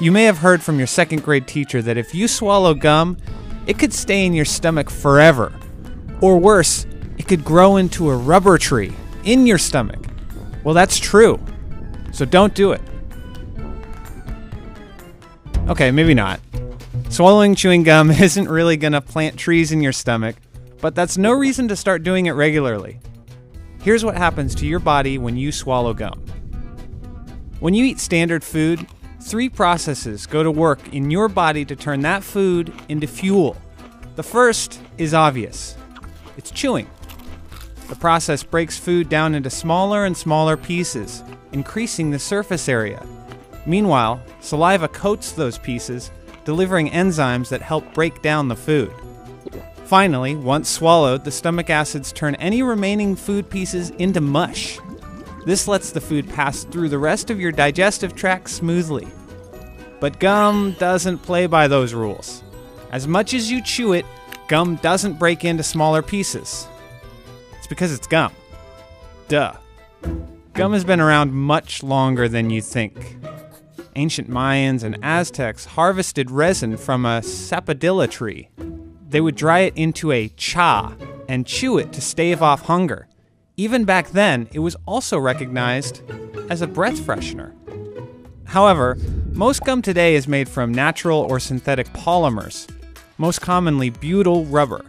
You may have heard from your second grade teacher that if you swallow gum, it could stay in your stomach forever. Or worse, it could grow into a rubber tree in your stomach. Well, that's true. So don't do it. Okay, maybe not. Swallowing chewing gum isn't really gonna plant trees in your stomach, but that's no reason to start doing it regularly. Here's what happens to your body when you swallow gum. When you eat standard food, 3 processes go to work in your body to turn that food into fuel. The first is obvious. It's chewing. The process breaks food down into smaller and smaller pieces, increasing the surface area. Meanwhile, saliva coats those pieces, delivering enzymes that help break down the food. Finally, once swallowed, the stomach acids turn any remaining food pieces into mush. This lets the food pass through the rest of your digestive tract smoothly. But gum doesn't play by those rules. As much as you chew it, gum doesn't break into smaller pieces. It's because it's gum. Duh. Gum has been around much longer than you think. Ancient Mayans and Aztecs harvested resin from a sapodilla tree. They would dry it into a cha and chew it to stave off hunger. Even back then, it was also recognized as a breath freshener. However, most gum today is made from natural or synthetic polymers, most commonly butyl rubber.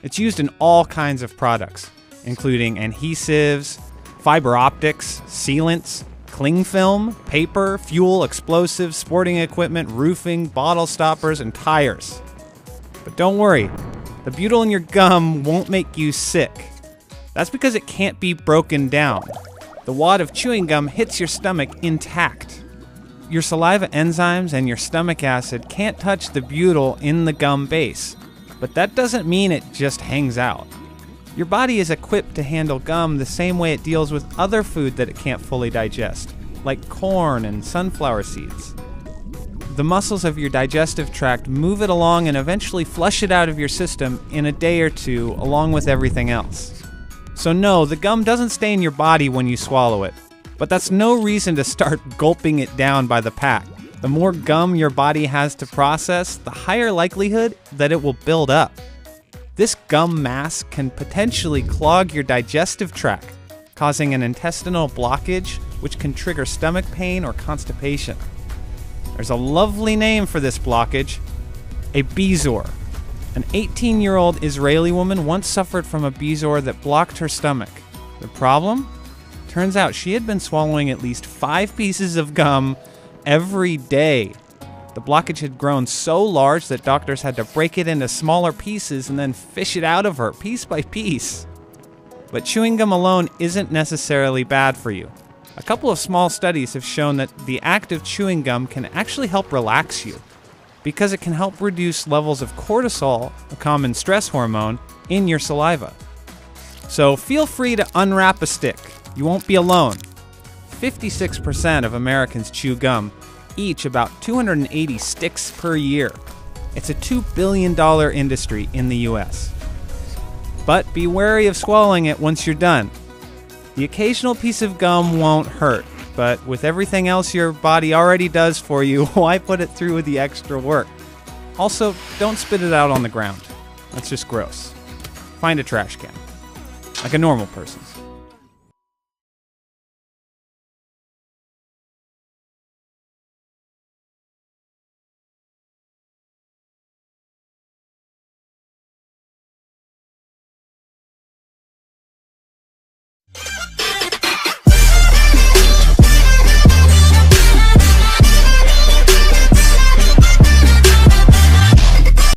It's used in all kinds of products, including adhesives, fiber optics, sealants, cling film, paper, fuel, explosives, sporting equipment, roofing, bottle stoppers, and tires. But don't worry, the butyl in your gum won't make you sick. That's because it can't be broken down. The wad of chewing gum hits your stomach intact. Your saliva enzymes and your stomach acid can't touch the butyl in the gum base, but that doesn't mean it just hangs out. Your body is equipped to handle gum the same way it deals with other food that it can't fully digest, like corn and sunflower seeds. The muscles of your digestive tract move it along and eventually flush it out of your system in a day or two, along with everything else. So no, the gum doesn't stay in your body when you swallow it, but that's no reason to start gulping it down by the pack. The more gum your body has to process, the higher likelihood that it will build up. This gum mass can potentially clog your digestive tract, causing an intestinal blockage, which can trigger stomach pain or constipation. There's a lovely name for this blockage, a bezoar. An 18-year-old Israeli woman once suffered from a bezoar that blocked her stomach. The problem? Turns out she had been swallowing at least 5 pieces of gum every day. The blockage had grown so large that doctors had to break it into smaller pieces and then fish it out of her, piece by piece. But chewing gum alone isn't necessarily bad for you. A couple of small studies have shown that the act of chewing gum can actually help relax you, because it can help reduce levels of cortisol, a common stress hormone, in your saliva. So feel free to unwrap a stick. You won't be alone. 56% of Americans chew gum, each about 280 sticks per year. It's a $2 billion industry in the US. But be wary of swallowing it once you're done. The occasional piece of gum won't hurt, but with everything else your body already does for you, why put it through the extra work? Also, don't spit it out on the ground. That's just gross. Find a trash can, like a normal person.